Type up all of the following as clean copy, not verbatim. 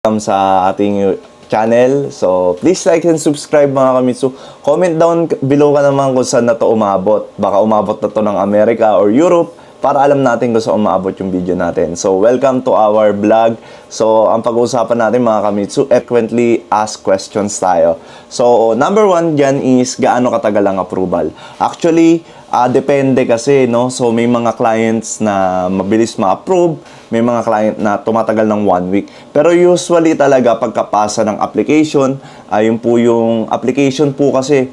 Welcome sa ating channel. So, please like and subscribe mga kamitsu. Comment down below ka naman kung saan na to umabot. Baka umabot na to ng Amerika or Europe para alam natin kung saan umabot yung video natin. So, welcome to our vlog. So, ang pag-uusapan natin mga kamitsu, frequently asked questions tayo. So, number one dyan is gaano katagal ang approval. Actually, depende kasi, no? So, may mga clients na mabilis ma-approve, may mga client na tumatagal ng 1 week. Pero usually talaga pagkapasa ng application, yun po yung application po kasi,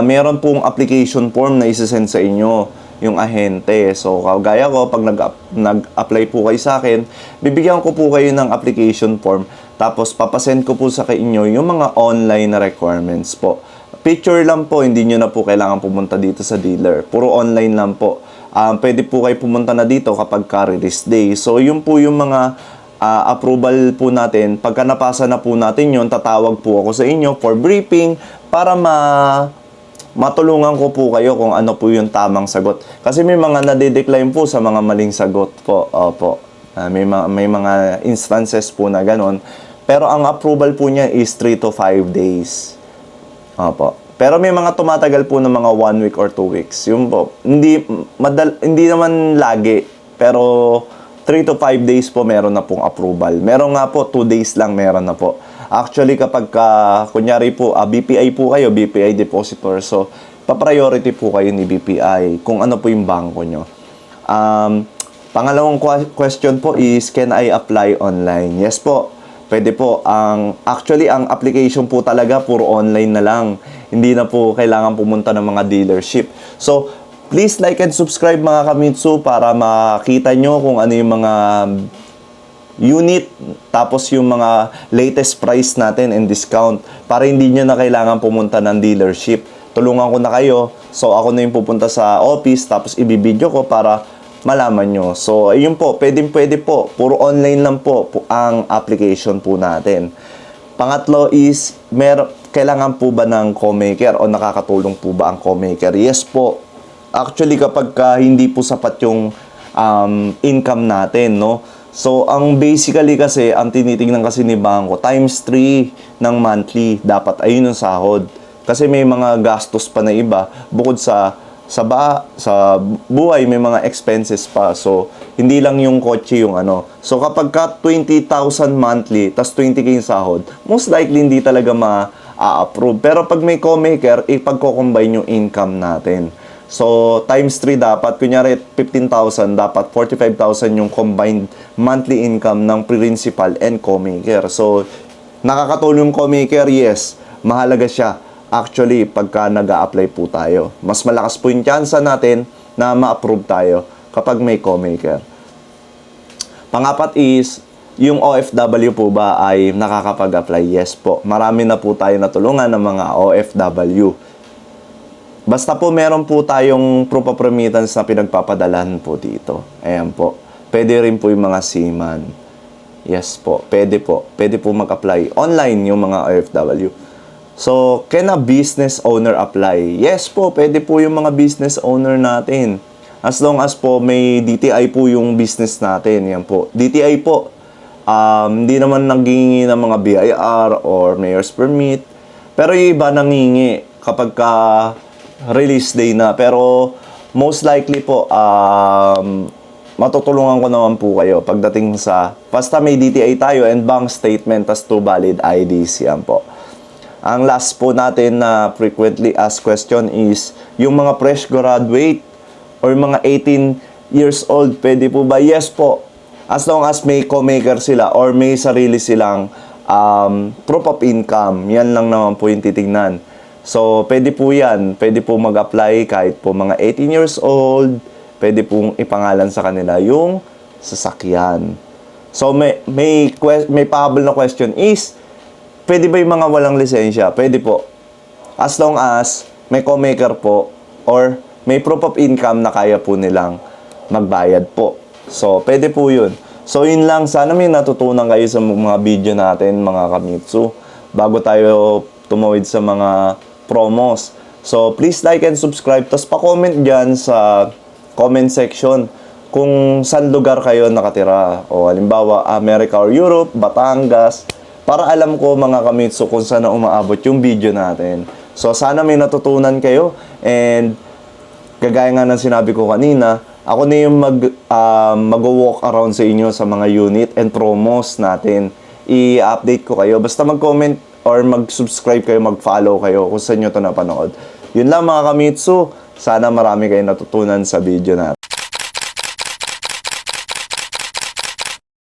meron pong application form na isasend sa inyo yung ahente. So, kagaya ko, pag nag-apply po kayo sa akin, bibigyan ko po kayo ng application form, tapos papasend ko po sa inyo yung mga online na requirements po. Picture lang po, hindi nyo na po kailangan pumunta dito sa dealer. Puro online lang po. Pwede po kayo pumunta na dito kapag ka-release day. So, yun po yung mga approval po natin. Pagka napasa na po natin yun, tatawag po ako sa inyo for briefing para matulungan ko po kayo kung ano po yung tamang sagot. Kasi may mga nade-decline po sa mga maling sagot po. Opo. May mga instances po na ganon. Pero ang approval po niya is 3 to 5 days. Opo. Pero may mga tumatagal po ng mga 1 week or 2 weeks. Yun po. Hindi naman lagi. Pero 3 to 5 days po meron na pong approval. Meron nga po 2 days lang meron na po. Actually, kapag kunyari po, BPI po kayo, BPI depositor. So, pa-priority po kayo ni BPI kung ano po yung bangko nyo. Pangalawang question po is, can I apply online? Yes po. Pwede po. Actually, ang application po talaga, puro online na lang. Hindi na po kailangan pumunta ng mga dealership. So, please like and subscribe mga kamitsu para makita nyo kung ano yung mga unit, tapos yung mga latest price natin and discount para hindi nyo na kailangan pumunta ng dealership. Tulungan ko na kayo. So, ako na yung pupunta sa office, tapos ibibideo ko para malaman nyo. So, ayun po, pwede po. Puro online lang po ang application po natin. Pangatlo is, kailangan po ba ng co-maker o nakakatulong po ba ang co-maker? Yes po. Actually, kapag hindi po sapat yung income natin, no? So, ang basically kasi, ang tinitingnan kasi ni bangko, times 3 ng monthly, dapat ayun yung sahod. Kasi may mga gastos pa na iba, bukod sa buhay, may mga expenses pa. So, hindi lang yung kotse yung ano. So, kapag ka 20,000 monthly, tas 20K yung sahod, most likely hindi talaga ma-approve. Pero pag may co-maker, ipagko-combine yung income natin. So, times 3 dapat, kunyari 15,000, dapat 45,000 yung combined monthly income ng principal and co-maker. So, nakakatulong co-maker, yes, mahalaga siya. Actually, pagka nag-a-apply po tayo, mas malakas po yung chance natin na ma-approve tayo kapag may co-maker. Pangapat is, yung OFW po ba ay nakakapag-apply? Yes po. Marami na po tayo natulungan ng mga OFW. Basta po meron po tayong proof of remittance na pinagpapadalahan po dito. Ayan po. Pwede rin po yung mga seaman. Yes po. Pwede po. Pwede po mag-apply. Online yung mga OFW. So, can a business owner apply? Yes po. Pwede po yung mga business owner natin. As long as po may DTI po yung business natin. Yan po. DTI po. Hindi naman nanghihingi ng mga BIR or mayor's permit. Pero yung iba nanghihingi kapag release day na. Pero most likely po matutulungan ko naman po kayo pagdating sa basta may DTI tayo and bank statement tas 2 valid IDs. Yan po. Ang last po natin na frequently asked question is yung mga fresh graduate or mga 18 years old, pwede po ba? Yes po. As long as may co-maker sila or may sarili silang proof of income, yan lang naman po yung titignan. So, pwede po yan. Pwede po mag-apply kahit po mga 18 years old. Pwede pong ipangalan sa kanila yung sasakyan. So, may pahabol na question is, pwede ba yung mga walang lisensya? Pwede po. As long as may co-maker po or may proof of income na kaya po nilang magbayad po. So, pwede po yun. So, yun lang. Sana may natutunan kayo sa mga video natin, mga kamitsu, bago tayo tumawid sa mga promos. So, please like and subscribe. Tapos, pa-comment dyan sa comment section kung saan lugar kayo nakatira. O, halimbawa, America or Europe, Batangas, para alam ko mga kamitsu kung saan na umaabot yung video natin. So sana may natutunan kayo, and kagaya nga ng sinabi ko kanina, ako na yung mag-walk around sa inyo sa mga unit and promos natin. I-update ko kayo. Basta mag-comment or mag-subscribe kayo, mag-follow kayo kung saan nyo ito napanood. Yun lang mga kamitsu. Sana marami kayong natutunan sa video natin.